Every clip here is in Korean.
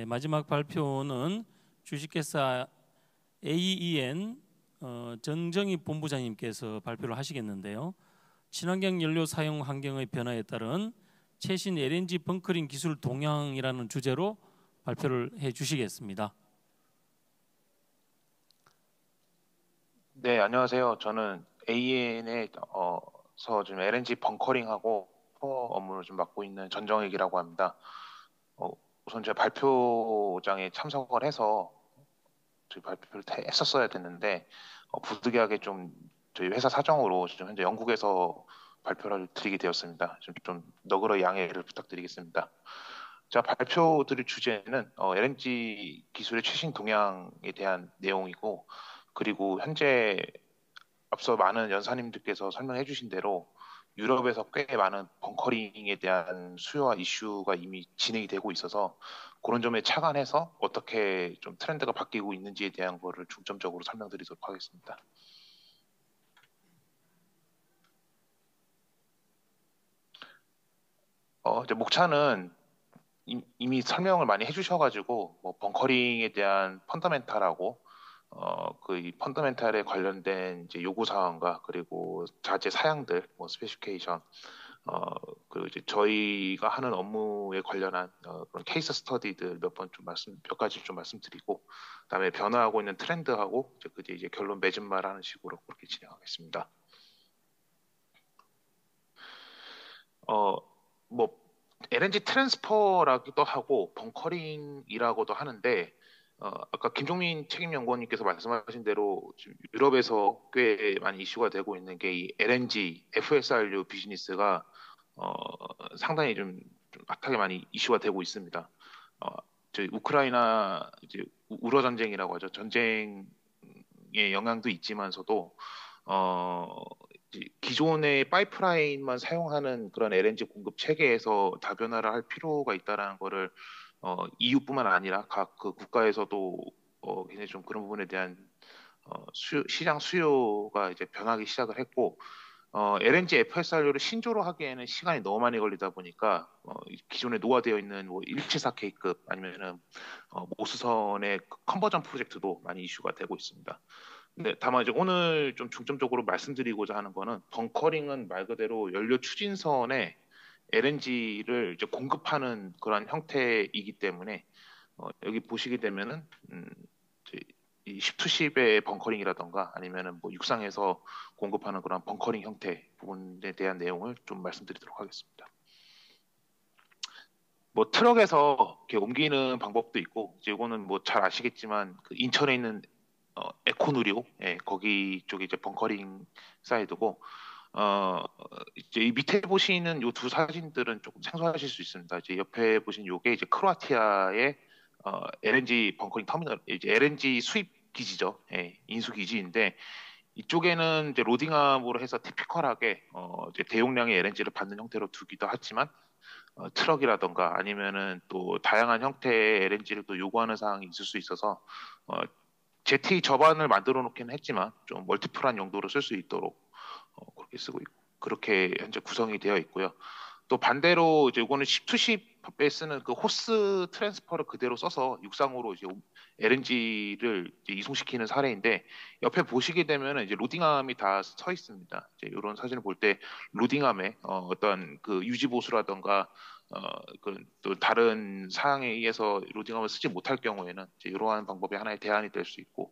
마지막 발표는 주식회사 AEN 정정희 본부장님께서 발표를 하시겠는데요. 친환경 연료 사용 환경의 변화에 따른 최신 LNG 벙커링 기술 동향이라는 주제로 발표를 해 주시겠습니다. 네, 안녕하세요. 저는 AEN에서 좀 LNG 벙커링하고 코어 업무를 좀 맡고 있는 전정익이라고 합니다. 우선 제가 발표장에 참석을 해서 저희 발표를 했었어야 됐는데 부득이하게 좀 저희 회사 사정으로 지금 현재 영국에서 발표를 드리게 되었습니다. 좀 너그러 양해를 부탁드리겠습니다. 자, 발표 드릴 주제는 LNG 기술의 최신 동향에 대한 내용이고, 그리고 현재 앞서 많은 연사님들께서 설명해 주신 대로 유럽에서 꽤 많은 벙커링에 대한 수요와 이슈가 이미 진행이 되고 있어서 그런 점에 착안해서 어떻게 좀 트렌드가 바뀌고 있는지에 대한 거를 중점적으로 설명드리도록 하겠습니다. 이제 목차는 이미 설명을 많이 해주셔가지고 뭐 벙커링에 대한 펀더멘탈하고 그 이 펀더멘탈에 관련된 이제 요구 사항과 그리고 자재 사양들, 뭐 스페시피케이션, 그리고 이제 저희가 하는 업무에 관련한 그런 케이스 스터디들 몇 가지 좀 말씀드리고, 그다음에 변화하고 있는 트렌드하고 이제 결론 맺은 말하는 식으로 그렇게 진행하겠습니다. 뭐 LNG 트랜스퍼라기도 하고 벙커링이라고도 하는데 아까 김종민 책임연구원님께서 말씀하신 대로 지금 유럽에서 꽤 많이 이슈가 되고 있는 게 이 LNG, FSRU 비즈니스가 상당히 좀 핫하게 많이 이슈가 되고 있습니다. 저희 우크라이나 이제 우러 전쟁이라고 하죠. 전쟁의 영향도 있지만서도 기존의 파이프라인만 사용하는 그런 LNG 공급 체계에서 다변화를 할 필요가 있다라는 거를 EU뿐만 아니라 각 그 국가에서도 굉장히 좀 그런 부분에 대한 시장 수요가 이제 변하기 시작을 했고, LNG FSRU를 신조로 하기에는 시간이 너무 많이 걸리다 보니까 기존에 노후되어 있는 뭐 174K급 아니면은 모수선의 컨버전 프로젝트도 많이 이슈가 되고 있습니다. 네, 다만 이제 오늘 좀 중점적으로 말씀드리고자 하는 거는 벙커링은 말 그대로 연료 추진선에 LNG를 이제 공급하는 그런 형태이기 때문에 여기 보시게 되면은 이제 이 10-10의 벙커링이라던가 아니면은 뭐 육상에서 공급하는 그런 벙커링 형태 부분에 대한 내용을 좀 말씀드리도록 하겠습니다. 뭐 트럭에서 이렇게 옮기는 방법도 있고, 이제 이거는 뭐 잘 아시겠지만 그 인천에 있는 에코누리오, 예, 거기 쪽에 이제 벙커링 사이드고, 이제 이 밑에 보시는 요 두 사진들은 조금 생소하실 수 있습니다. 이제 옆에 보신 요게 이제 크로아티아의 LNG 벙커링 터미널, 이제 LNG 수입 기지죠. 예, 인수 기지인데 이쪽에는 이제 로딩함으로 해서 티피컬하게 이제 대용량의 LNG를 받는 형태로 두기도 하지만 트럭이라던가 아니면은 또 다양한 형태의 LNG를 또 요구하는 사항이 있을 수 있어서 제티 접안을 만들어 놓긴 했지만 좀 멀티플한 용도로 쓸 수 있도록 그렇게 쓰고 있고, 그렇게 현재 구성이 되어 있고요. 또 반대로 이제 이거는 10-10에 쓰는 그 호스 트랜스퍼를 그대로 써서 육상으로 이제 LNG를 이제 이송시키는 사례인데, 옆에 보시게 되면 이제 로딩함이 다 서 있습니다. 이제 이런 사진을 볼 때 로딩함에 어떤 그 유지 보수라던가 그또 다른 사항에 의해서 로딩함을 쓰지 못할 경우에는 이제 이러한 방법이 하나의 대안이 될 수 있고,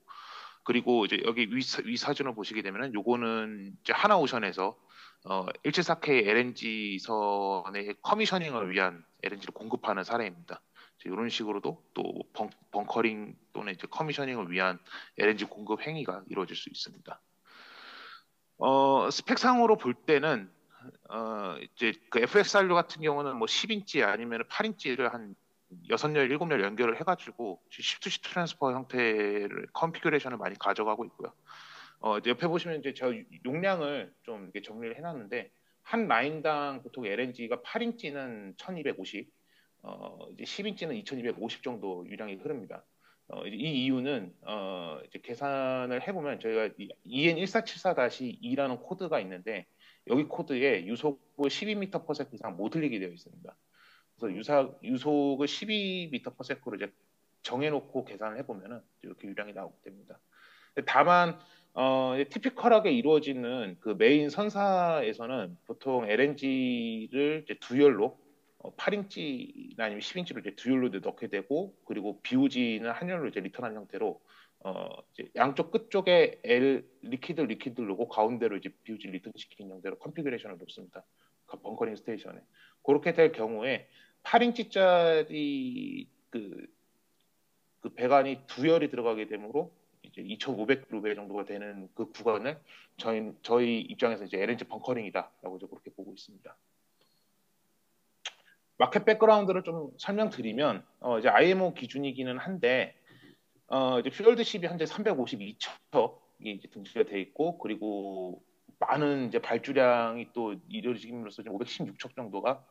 그리고 이제 여기 위 사진을 보시게 되면은 요거는 이제 하나오션에서 174K LNG 선의 커미셔닝을 위한 LNG를 공급하는 사례입니다. 이런 식으로도 또 벙커링 또는 이제 커미셔닝을 위한 LNG 공급 행위가 이루어질 수 있습니다. 스펙상으로 볼 때는 이제 그 FXRU 같은 경우는 뭐 10인치 아니면 8인치를 한 6열, 7열 연결을 해가지고 10-10 트랜스퍼 형태를 컨피규레이션을 많이 가져가고 있고요. 이제 옆에 보시면 이제 저 용량을 좀 이렇게 정리를 해놨는데, 한 라인당 보통 LNG가 8인치는 1250, 이제 10인치는 2250 정도 유량이 흐릅니다. 이 이유는 이제 계산을 해보면 저희가 EN1474-2라는 코드가 있는데, 여기 코드에 유속을 12m/s 이상 못 흘리게 되어 있습니다. 유속을 12m/s로 이제 정해놓고 계산을 해보면은 이렇게 유량이 나오게 됩니다. 다만 티피컬하게 이루어지는 그 메인 선사에서는 보통 LNG를 이제 두열로 8인치나 아니면 10인치로 이제 두열로 넣게 되고, 그리고 BOG는 한열로 이제 리턴하는 형태로 이제 양쪽 끝 쪽에 리퀴드를 놓고 가운데로 이제 BOG 리턴 시키는 형태로 컨피그레이션을 놓습니다. 그 벙커링 스테이션에. 그렇게 될 경우에 8인치짜리 그 배관이 두열이 들어가게 되므로 이제 2,500루베 정도가 되는 그 구간을 저희 입장에서 이제 LNG 벙커링이다라고 이제 그렇게 보고 있습니다. 마켓 백그라운드를 좀 설명드리면 이제 IMO 기준이기는 한데 이제 퓨얼드십이 현재 352척이 이제 등재가 돼 있고, 그리고 많은 이제 발주량이 또 이루어짐으로써 516척 정도가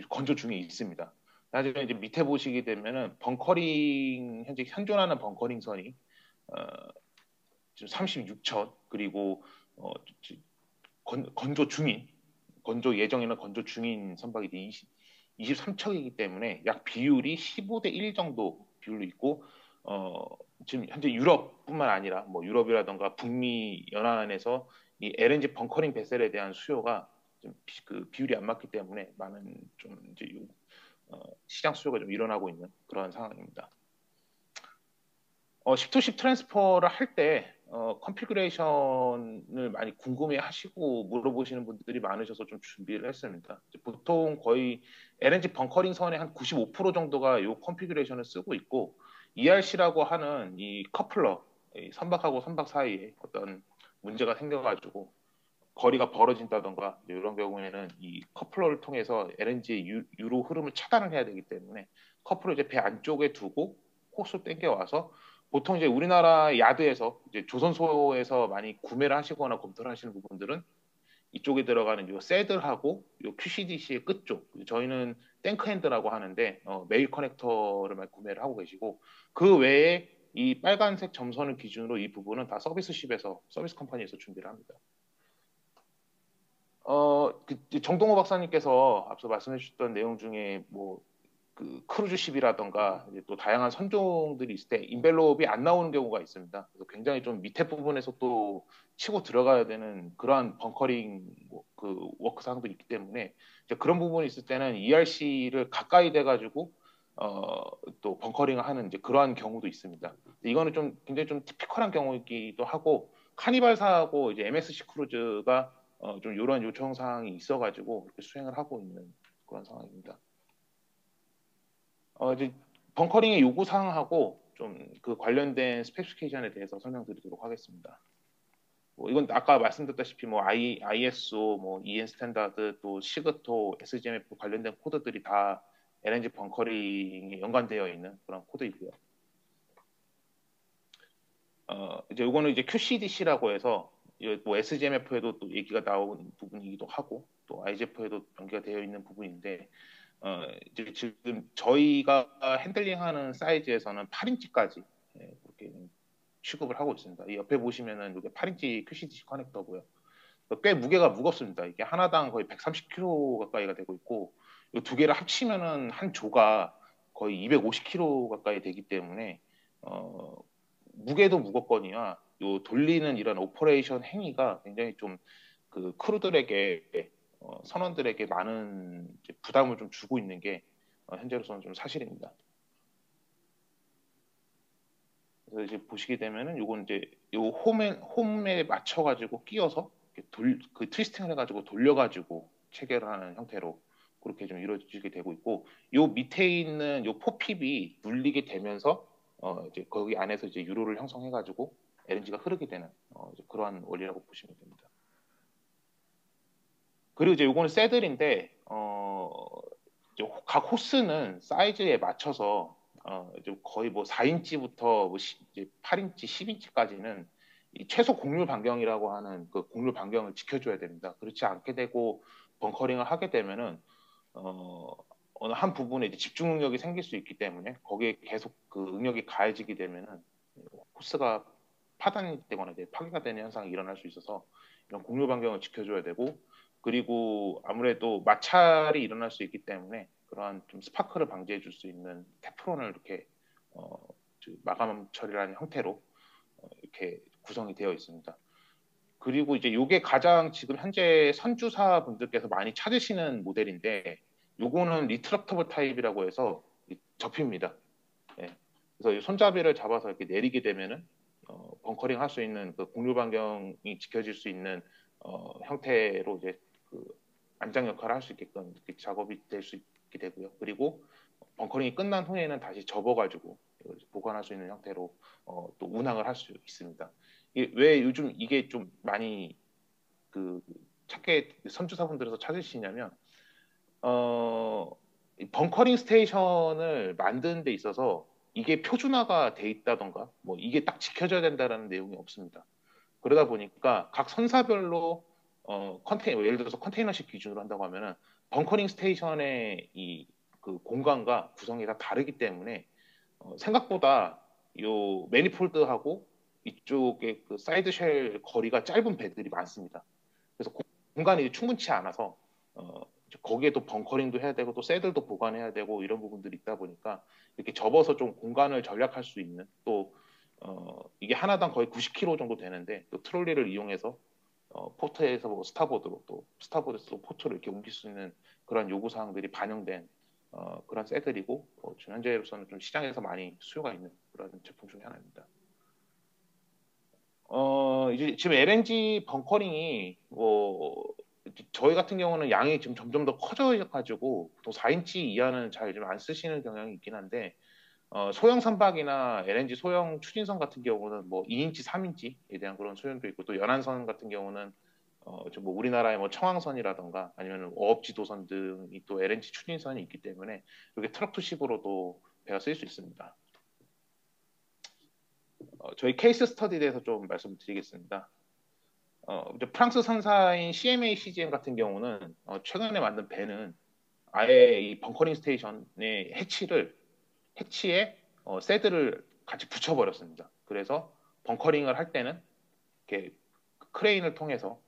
건조 중에 있습니다. 나중에 이제 밑에 보시게 되면은 벙커링 현재 현존하는 벙커링 선이 지금 36천, 그리고 건조 중인, 건조 예정이나 건조 중인 선박이 23척이기 때문에 약 비율이 15대 1 정도 비율로 있고, 지금 현재 유럽뿐만 아니라 뭐 유럽이라던가 북미 연안에서 이 LNG 벙커링 베셀에 대한 수요가 좀 그 비율이 안 맞기 때문에 많은 좀 이제 시장 수요가 좀 일어나고 있는 그런 상황입니다. 10to10 트랜스퍼를 할 때 컨피그레이션을 많이 궁금해 하시고 물어보시는 분들이 많으셔서 좀 준비를 했습니다. 보통 거의 LNG 벙커링 선의 한 95% 정도가 이 컨피그레이션을 쓰고 있고, ERC라고 하는 이 커플러, 이 선박하고 선박 사이에 어떤 문제가 생겨가지고 거리가 벌어진다던가 이런 경우에는 이 커플러를 통해서 LNG의 유로 흐름을 차단을 해야 되기 때문에 커플을 이제 배 안쪽에 두고 호스로 당겨와서, 보통 이제 우리나라 야드에서 이제 조선소에서 많이 구매를 하시거나 검토를 하시는 부분들은 이쪽에 들어가는 요 새들하고 요 QCDC의 끝쪽, 저희는 탱크핸드라고 하는데 메일 커넥터를 많이 구매를 하고 계시고, 그 외에 이 빨간색 점선을 기준으로 이 부분은 다 서비스십에서 서비스 컴퍼니에서 준비를 합니다. 정동호 박사님께서 앞서 말씀해 주셨던 내용 중에 뭐 그 크루즈십이라던가 또 다양한 선종들이 있을 때 인벨롭이 안 나오는 경우가 있습니다. 그래서 굉장히 좀 밑에 부분에서 또 치고 들어가야 되는 그러한 벙커링 그 워크 사항들이 있기 때문에 이제 그런 부분이 있을 때는 ERC를 가까이 돼가지고 또 벙커링을 하는 이제 그러한 경우도 있습니다. 이거는 좀 굉장히 좀 티피컬한 경우이기도 하고, 카니발사하고 이제 MSC 크루즈가 좀 이런 요청 사항이 있어가지고 이렇게 수행을 하고 있는 그런 상황입니다. 이제 벙커링의 요구 사항하고 좀 그 관련된 스페시피케이션에 대해서 설명드리도록 하겠습니다. 뭐 이건 아까 말씀드렸다시피 뭐 ISO, 뭐 EN 스탠다드, 또 시그토, SGMF 관련된 코드들이 다 LNG 벙커링에 연관되어 있는 그런 코드이고요. 이제 이거는 이제 QCDC라고 해서 뭐 SGMF에도 또 얘기가 나온 부분이기도 하고, 또 IGF에도 연계가 되어 있는 부분인데, 이제 지금 저희가 핸들링하는 사이즈에서는 8인치까지 그렇게 취급을 하고 있습니다. 이 옆에 보시면은 이게 8인치 QCDC 커넥터고요. 꽤 무게가 무겁습니다. 이게 하나당 거의 130kg 가까이가 되고 있고, 이 두 개를 합치면은 한 조가 거의 250kg 가까이 되기 때문에 무게도 무겁거니와 요 돌리는 이런 오퍼레이션 행위가 굉장히 좀 그 크루들에게 선원들에게 많은 부담을 좀 주고 있는 게 현재로서는 좀 사실입니다. 그래서 이제 보시게 되면은 요건 이제 요 홈에 맞춰가지고 끼워서 그 트위스팅을 해가지고 돌려가지고 체결하는 형태로 그렇게 좀 이루어지게 되고 있고, 요 밑에 있는 요 포핍이 눌리게 되면서 이제 거기 안에서 이제 유로를 형성해가지고 LNG가 흐르게 되는 이제 그러한 원리라고 보시면 됩니다. 그리고 이제 요거는 새들인데 이제 각 호스는 사이즈에 맞춰서 이제 거의 뭐 4인치부터 뭐 이제 8인치, 10인치까지는 이 최소 곡률 반경이라고 하는 그 곡률 반경을 지켜줘야 됩니다. 그렇지 않게 되고 벙커링을 하게 되면은 어느 한 부분에 이제 집중 응력이 생길 수 있기 때문에 거기에 계속 그 응력이 가해지게 되면은 호스가 파단이 되거나 이제 파괴가 되는 현상이 일어날 수 있어서 이런 곡률 반경을 지켜줘야 되고, 그리고 아무래도 마찰이 일어날 수 있기 때문에 그러한 좀 스파크를 방지해 줄 수 있는 테프론을 이렇게 마감 처리라는 형태로 이렇게 구성이 되어 있습니다. 그리고 이제 이게 가장 지금 현재 선주사 분들께서 많이 찾으시는 모델인데, 요거는 리트럭터블 타입이라고 해서 접힙니다. 예. 그래서 손잡이를 잡아서 이렇게 내리게 되면은 벙커링 할 수 있는 그 공유 반경이 지켜질 수 있는 형태로 이제 그 안장 역할을 할 수 있게끔 이렇게 작업이 될 수 있게 되고요. 그리고 벙커링이 끝난 후에는 다시 접어가지고 보관할 수 있는 형태로 또 운항을 할 수 있습니다. 왜 요즘 이게 좀 많이 그 찾게 선주사분들에서 찾으시냐면 벙커링 스테이션을 만드는 데 있어서 이게 표준화가 돼 있다던가 뭐 이게 딱 지켜져야 된다라는 내용이 없습니다. 그러다 보니까 각 선사별로 예를 들어서 컨테이너식 기준으로 한다고 하면은 벙커링 스테이션의 이 그 공간과 구성이 다 다르기 때문에 생각보다 요 매니폴드하고 이쪽에 그 사이드 쉘 거리가 짧은 배들이 많습니다. 그래서 공간이 충분치 않아서 거기에 또 벙커링도 해야 되고 또 새들도 보관해야 되고 이런 부분들이 있다 보니까 이렇게 접어서 좀 공간을 절약할 수 있는 또 이게 하나당 거의 90kg 정도 되는데 또 트롤리를 이용해서 포트에서 뭐 스타보드로 또 스타보드에서 포트를 이렇게 옮길 수 있는 그런 요구 사항들이 반영된 그런 새들이고 현재로서는 좀 시장에서 많이 수요가 있는 그런 제품 중에 하나입니다. 이제 지금 LNG 벙커링이 저희 같은 경우는 양이 지금 점점 더 커져가지고 또 4인치 이하는 잘 좀 안 쓰시는 경향이 있긴 한데 소형 선박이나 LNG 소형 추진선 같은 경우는 뭐 2인치, 3인치에 대한 그런 소형도 있고 또 연안선 같은 경우는 뭐 우리나라의 뭐 청항선이라던가 아니면 어업지도선 등이 또 LNG 추진선이 있기 때문에 이렇게 트럭투식으로도 배가 쓰일 수 있습니다. 저희 케이스 스터디에 대해서 좀 말씀드리겠습니다. 프랑스 선사인 CMA CGM 같은 경우는 최근에 만든 배는 아예 이 벙커링 스테이션의 해치에 새들을 같이 붙여버렸습니다. 그래서 벙커링을 할 때는 이렇게 크레인을 통해서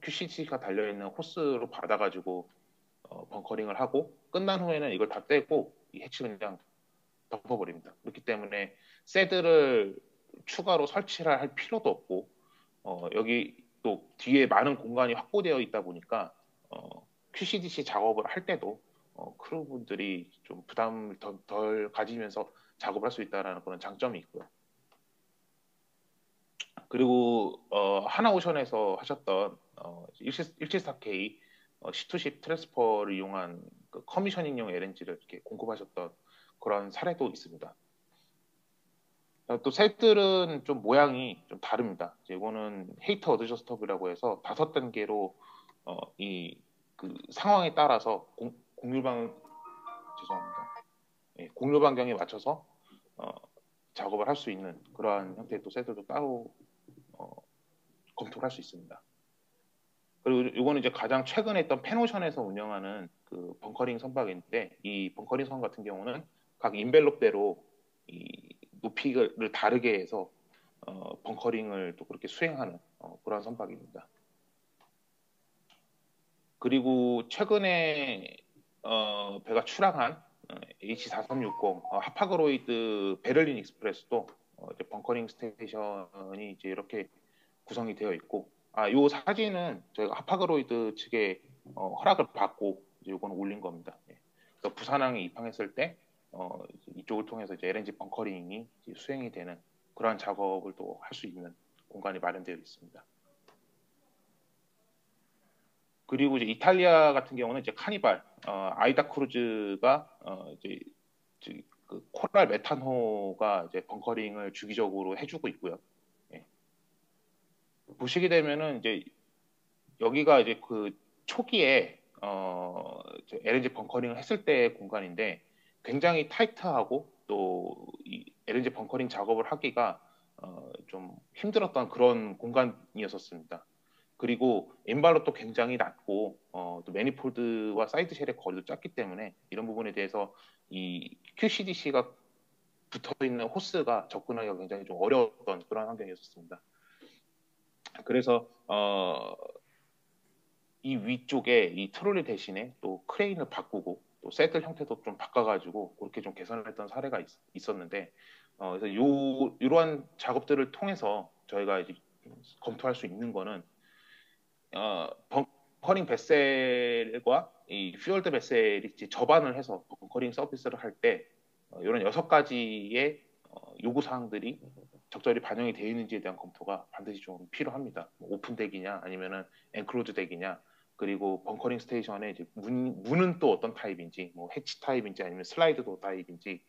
QCC가 달려있는 호스로 받아가지고 벙커링을 하고 끝난 후에는 이걸 다 떼고 이 해치를 그냥 덮어버립니다. 그렇기 때문에 새들을 추가로 설치를 할 필요도 없고 여기 또 뒤에 많은 공간이 확보되어 있다 보니까 QCDC 작업을 할 때도 크루분들이 좀 부담을 덜 가지면서 작업을 할 수 있다는 그런 장점이 있고요. 그리고 하나오션에서 하셨던 174K C210 트랜스퍼를 이용한 그 커미셔닝용 LNG를 이렇게 공급하셨던 그런 사례도 있습니다. 또 셋들은 좀 모양이 좀 다릅니다. 이거는 헤이터 어드저스터블이라고 해서 5단계로 이 그 상황에 따라서 죄송합니다. 예, 공유 반경에 맞춰서 작업을 할 수 있는 그러한 형태의 또 셋들도 따로 검토를 할 수 있습니다. 그리고 이거는 이제 가장 최근에 했던 펜오션에서 운영하는 그 벙커링 선박인데 이 벙커링 선 같은 경우는 각 인벨롭대로 이 높이를 다르게 해서 벙커링을 또 그렇게 수행하는 그런 선박입니다. 그리고 최근에 배가 출항한 H4360 하파그로이드 베를린 익스프레스도 이제 벙커링 스테이션이 이제 이렇게 구성이 되어 있고 이 사진은 저희가 하파그로이드 측에 허락을 받고 이제 이거는 올린 겁니다. 예. 그래서 부산항에 입항했을 때 이쪽을 통해서 이제 LNG 벙커링이 이제 수행이 되는 그러한 작업을 또 할 수 있는 공간이 마련되어 있습니다. 그리고 이제 이탈리아 같은 경우는 이제 카니발, 아이다 크루즈가 이제 그 코랄 메탄호가 이제 벙커링을 주기적으로 해주고 있고요. 예. 보시게 되면은 이제 여기가 이제 그 초기에 LNG 벙커링을 했을 때의 공간인데 굉장히 타이트하고 또 이 LNG 벙커링 작업을 하기가 좀 힘들었던 그런 공간이었었습니다. 그리고 인발로도 굉장히 낮고 또 매니폴드와 사이드 쉘의 거리도 작기 때문에 이런 부분에 대해서 이 QCDC가 붙어 있는 호스가 접근하기가 굉장히 좀 어려웠던 그런 환경이었습니다. 그래서 이 위쪽에 이 트롤리 대신에 또 크레인을 바꾸고 또 새들 형태도 좀 바꿔가지고 그렇게 좀 개선했던 사례가 있었는데 그래서 이러한 작업들을 통해서 저희가 이제 검토할 수 있는 거는 벙커링 베셀과 이 퓨얼드 베셀이 이제 접안을 해서 벙커링 서비스를 할 때 이런 6가지의 요구 사항들이 적절히 반영이 되어 있는지에 대한 검토가 반드시 좀 필요합니다. 뭐 오픈 덱이냐 아니면은 엔클로즈 덱이냐 그리고 벙커링 스테이션의 이제 문은 또 어떤 타입인지 뭐 해치 타입인지 아니면 슬라이드 도 타입인지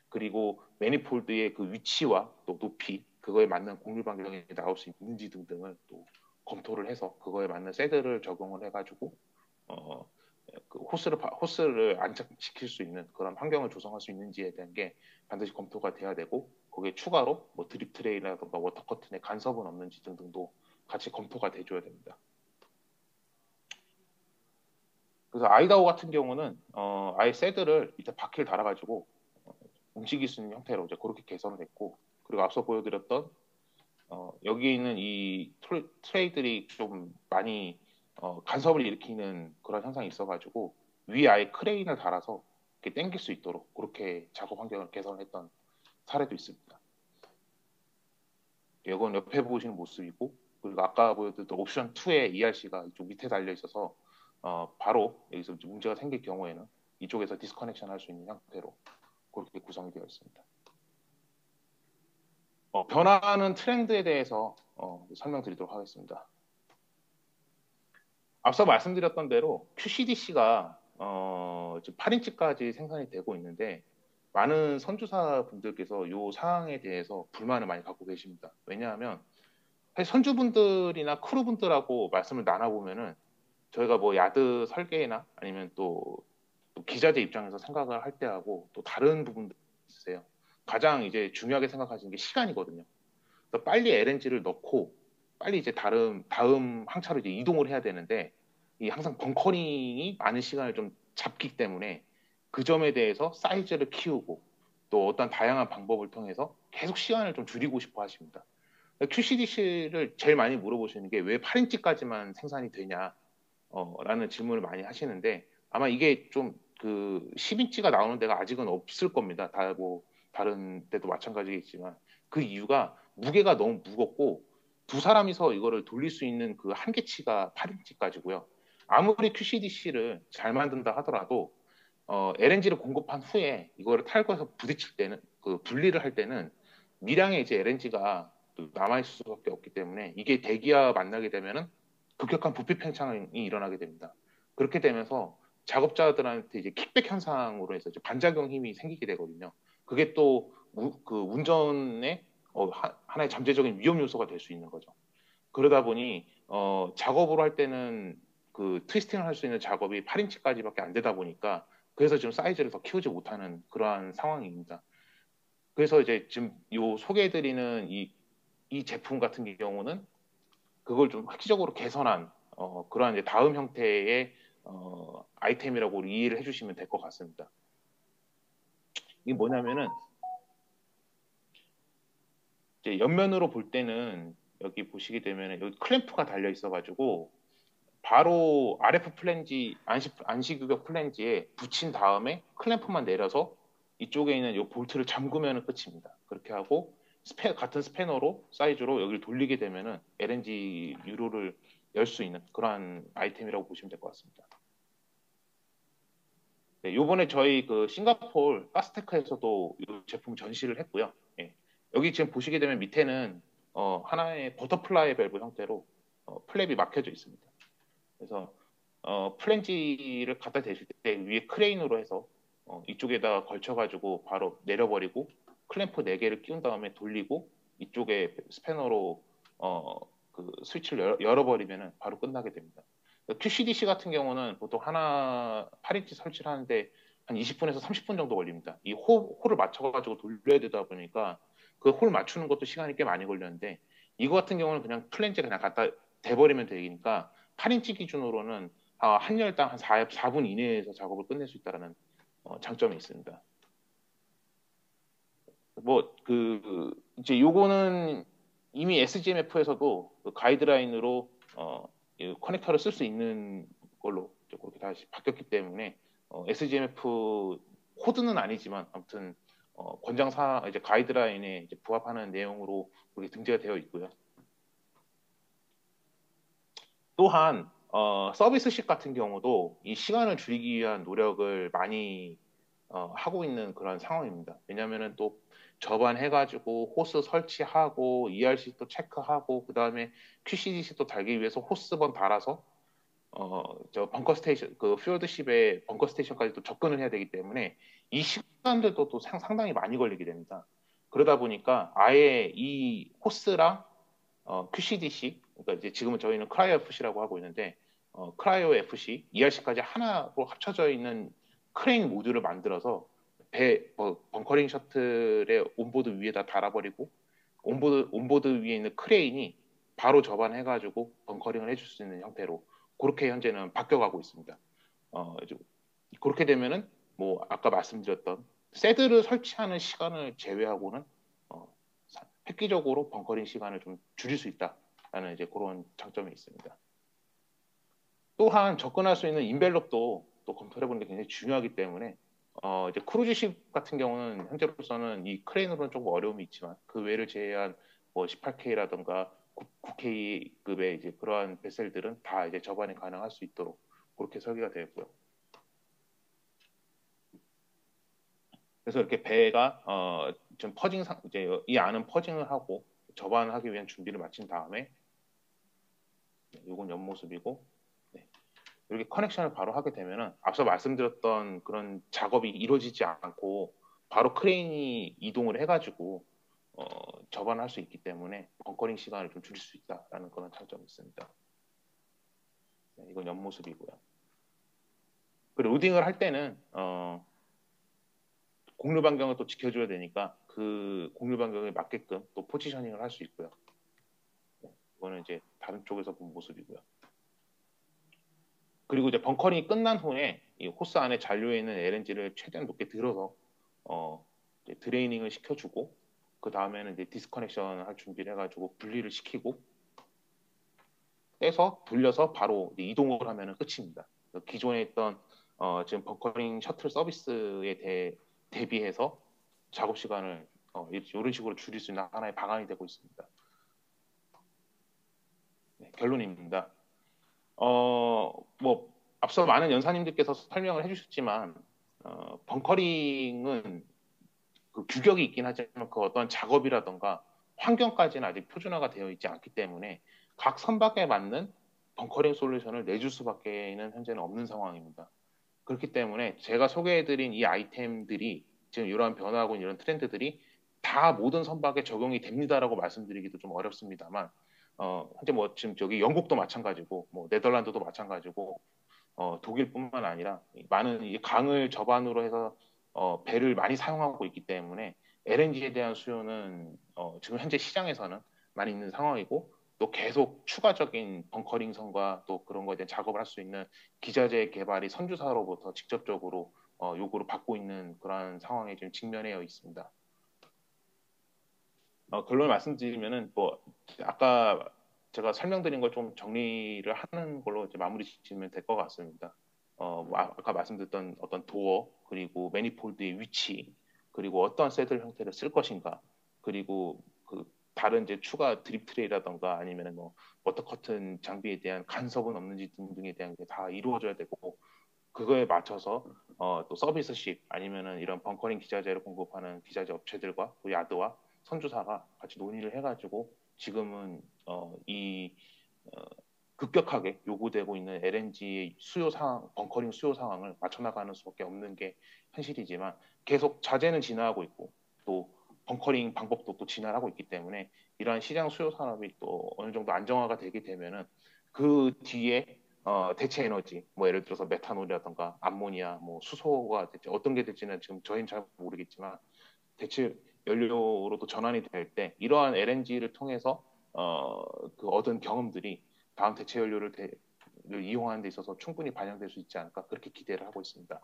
그리고 매니폴드의 그 위치와 또 높이 그거에 맞는 곡률 반경이 나올 수 있는지 등등을 또 검토를 해서 그거에 맞는 세드를 적용을 해가지고 그 호스를 안착시킬 수 있는 그런 환경을 조성할 수 있는지에 대한 게 반드시 검토가 돼야 되고 거기에 추가로 뭐 드립 트레이라든가 워터 커튼에 간섭은 없는지 등등도 같이 검토가 돼줘야 됩니다. 그래서 아이다호 같은 경우는 아예 세드를 밑에 바퀴를 달아가지고 움직일 수 있는 형태로 이제 그렇게 개선을 했고 그리고 앞서 보여드렸던 여기에 있는 이 트레이들이 좀 많이 간섭을 일으키는 그런 현상이 있어가지고 위에 아예 크레인을 달아서 이렇게 당길 수 있도록 그렇게 작업 환경을 개선했던 사례도 있습니다. 이건 옆에 보시는 모습이고 그리고 아까 보여드렸던 옵션 2의 ERC가 이쪽 밑에 달려 있어서 바로 여기서 문제가 생길 경우에는 이쪽에서 디스커넥션 할 수 있는 형태로 그렇게 구성이 되어 있습니다. 변화하는 트렌드에 대해서 설명드리도록 하겠습니다. 앞서 말씀드렸던 대로 QCDC가 지금 8인치까지 생산이 되고 있는데 많은 선주사 분들께서 이 사항에 대해서 불만을 많이 갖고 계십니다. 왜냐하면 사실 선주분들이나 크루분들하고 말씀을 나눠보면은 저희가 뭐 야드 설계나 아니면 또 기자재 입장에서 생각을 할 때하고 또 다른 부분들이 있으세요. 가장 이제 중요하게 생각하시는 게 시간이거든요. 그래서 빨리 LNG를 넣고 빨리 이제 다음 항차로 이제 이동을 해야 되는데 이 항상 벙커링이 많은 시간을 좀 잡기 때문에 그 점에 대해서 사이즈를 키우고 또 어떤 다양한 방법을 통해서 계속 시간을 좀 줄이고 싶어 하십니다. QCDC를 제일 많이 물어보시는 게 왜 8인치까지만 생산이 되냐 라는 질문을 많이 하시는데 아마 이게 좀 그 10인치가 나오는 데가 아직은 없을 겁니다. 다 뭐 다른 데도 마찬가지겠지만 그 이유가 무게가 너무 무겁고 두 사람이서 이거를 돌릴 수 있는 그 한계치가 8인치까지고요. 아무리 QCDC를 잘 만든다 하더라도 LNG를 공급한 후에 이거를 탈거해서 부딪힐 때는 그 분리를 할 때는 미량의 이제 LNG가 남아있을 수밖에 없기 때문에 이게 대기와 만나게 되면은 급격한 부피 팽창이 일어나게 됩니다. 그렇게 되면서 작업자들한테 이제 킥백 현상으로 해서 이제 반작용 힘이 생기게 되거든요. 그게 또 그 운전의 하나의 잠재적인 위험 요소가 될 수 있는 거죠. 그러다 보니 작업으로 할 때는 그 트위스팅을 할 수 있는 작업이 8인치까지밖에 안 되다 보니까 그래서 지금 사이즈를 더 키우지 못하는 그러한 상황입니다. 그래서 이제 지금 요 소개해드리는 이 제품 같은 경우는 그걸 좀 획기적으로 개선한 그러한 이제 다음 형태의 아이템이라고 이해를 해주시면 될 것 같습니다. 이게 뭐냐면은 이제 옆면으로 볼 때는 여기 보시게 되면 여기 클램프가 달려 있어가지고 바로 RF 플랜지 안시규격 플랜지에 붙인 다음에 클램프만 내려서 이쪽에 있는 이 볼트를 잠그면 끝입니다. 그렇게 하고 같은 스패너로 사이즈로 여기를 돌리게 되면은 LNG 유로를 열 수 있는 그러한 아이템이라고 보시면 될 것 같습니다. 네, 요번에 저희 그 싱가포르 가스테크에서도 이 제품 전시를 했고요. 예. 여기 지금 보시게 되면 밑에는 하나의 버터플라이 밸브 형태로 플랩이 막혀져 있습니다. 그래서 플랜지를 갖다 대실 때 위에 크레인으로 해서 이쪽에다가 걸쳐가지고 바로 내려버리고 클램프 4개를 끼운 다음에 돌리고 이쪽에 스패너로 그 스위치를 열어버리면 바로 끝나게 됩니다. QCDC 같은 경우는 보통 하나 8인치 설치를 하는데 한 20분에서 30분 정도 걸립니다. 이 홀을 맞춰가지고 돌려야 되다 보니까 그 홀 맞추는 것도 시간이 꽤 많이 걸렸는데 이거 같은 경우는 그냥 플랜지 그냥 갖다 대버리면 되니까 8인치 기준으로는 한 열당 한 4분 이내에서 작업을 끝낼 수 있다는 장점이 있습니다. 뭐 이제 요거는 이미 SGMF에서도 그 가이드라인으로 이 커넥터를 쓸 수 있는 걸로 이제 그렇게 다시 바뀌었기 때문에 SGMF 코드는 아니지만 아무튼 권장사 이제 가이드라인에 이제 부합하는 내용으로 그렇게 등재가 되어 있고요. 또한 서비스식 같은 경우도 이 시간을 줄이기 위한 노력을 많이 하고 있는 그런 상황입니다. 왜냐하면은 또 접안해가지고 호스 설치하고 ERC 또 체크하고 그 다음에 QCDC 또 달기 위해서 호스번 달아서 저 벙커 스테이션 그 퓨어드십의 벙커 스테이션까지 또 접근을 해야 되기 때문에 이 시간들도 또 상당히 많이 걸리게 됩니다. 그러다 보니까 아예 이 호스랑 QCDC 그러니까 이제 지금은 저희는 크라이오 FC라고 하고 있는데 크라이오 FC, ERC까지 하나로 합쳐져 있는 크레인 모듈을 만들어서 벙커링 셔틀의 온보드 위에다 달아버리고 온보드 위에 있는 크레인이 바로 접안해가지고 벙커링을 해줄 수 있는 형태로 그렇게 현재는 바뀌어가고 있습니다. 이제 그렇게 되면은 뭐 아까 말씀드렸던 새드를 설치하는 시간을 제외하고는 획기적으로 벙커링 시간을 좀 줄일 수 있다라는 이제 그런 장점이 있습니다. 또한 접근할 수 있는 인벨롭도 또 검토해 보는 게 굉장히 중요하기 때문에 이제 크루즈십 같은 경우는 현재로서는 이 크레인으로는 조금 어려움이 있지만 그 외를 제외한 뭐 18K라든가 9K급의 이제 그러한 베셀들은 다 이제 접안이 가능할 수 있도록 그렇게 설계가 되었고요. 그래서 이렇게 배가 좀 이제 이 안은 퍼징을 하고 접안하기 위한 준비를 마친 다음에 이건 옆모습이고 네. 이렇게 커넥션을 바로 하게 되면은 앞서 말씀드렸던 그런 작업이 이루어지지 않고 바로 크레인이 이동을 해가지고 접안할 수 있기 때문에 벙커링 시간을 좀 줄일 수 있다라는 그런 장점이 있습니다. 네, 이건 옆모습이고요. 그리고 로딩을 할 때는 공류 반경을 또 지켜줘야 되니까 그 공류 반경에 맞게끔 또 포지셔닝을 할 수 있고요. 네, 이거는 이제 다른 쪽에서 본 모습이고요. 그리고 이제 벙커링이 끝난 후에 이 호스 안에 잔류해 있는 LNG를 최대한 높게 들어서 이제 드레이닝을 시켜주고 그 다음에는 이제 디스커넥션 할 준비를 해가지고 분리를 시키고 떼서 돌려서 바로 이동을 하면 끝입니다. 기존에 있던 지금 벙커링 셔틀 서비스에 대비해서 작업 시간을 이런 식으로 줄일 수 있는 하나의 방안이 되고 있습니다. 네, 결론입니다. 뭐 앞서 많은 연사님들께서 설명을 해주셨지만 벙커링은 그 규격이 있긴 하지만 그 어떤 작업이라던가 환경까지는 아직 표준화가 되어 있지 않기 때문에 각 선박에 맞는 벙커링 솔루션을 내줄 수밖에는 현재는 없는 상황입니다. 그렇기 때문에 제가 소개해드린 이 아이템들이 지금 이러한 변화하고 이런 트렌드들이 다 모든 선박에 적용이 됩니다라고 말씀드리기도 좀 어렵습니다만 현재 뭐 지금 저기 영국도 마찬가지고 뭐 네덜란드도 마찬가지고 독일뿐만 아니라 많은 이 강을 접안으로 해서 배를 많이 사용하고 있기 때문에 LNG에 대한 수요는 지금 현재 시장에서는 많이 있는 상황이고 또 계속 추가적인 벙커링선과 또 그런 거에 대한 작업을 할 수 있는 기자재 개발이 선주사로부터 직접적으로 요구를 받고 있는 그러한 상황에 지금 직면해 있습니다. 결론을 말씀드리면은 뭐 아까 제가 설명드린 걸 좀 정리를 하는 걸로 이제 마무리 지으면 될 것 같습니다. 뭐 아까 말씀드렸던 어떤 도어 그리고 매니폴드의 위치 그리고 어떤 새들 형태를 쓸 것인가 그리고 그 다른 이제 추가 드립 트레이라던가 아니면 뭐 워터 커튼 장비에 대한 간섭은 없는지 등등에 대한 게 다 이루어져야 되고 그거에 맞춰서 또 서비스십 아니면은 이런 벙커링 기자재를 공급하는 기자재 업체들과 또 야드와 선주사가 같이 논의를 해가지고 지금은 이 급격하게 요구되고 있는 LNG의 수요 상황, 벙커링 수요 상황을 맞춰나가는 수밖에 없는 게 현실이지만 계속 자재는 진화하고 있고 또 벙커링 방법도 또 진화하고 있기 때문에 이러한 시장 수요 산업이 또 어느 정도 안정화가 되게 되면은 그 뒤에 대체 에너지, 뭐 예를 들어서 메탄올이라던가 암모니아, 뭐 수소가 될지 어떤 게 될지는 지금 저희는 잘 모르겠지만 대체 연료로도 전환이 될 때 이러한 LNG를 통해서 그 얻은 경험들이 다음 대체 연료를 이용하는 데 있어서 충분히 반영될 수 있지 않을까 그렇게 기대를 하고 있습니다.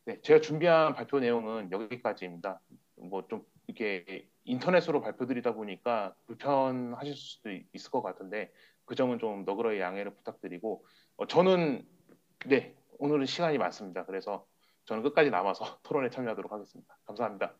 네, 제가 준비한 발표 내용은 여기까지입니다. 뭐 좀 이렇게 인터넷으로 발표드리다 보니까 불편하실 수도 있을 것 같은데 그 점은 좀 너그러이 양해를 부탁드리고 저는 네 오늘은 시간이 많습니다. 그래서 저는 끝까지 남아서 토론에 참여하도록 하겠습니다. 감사합니다.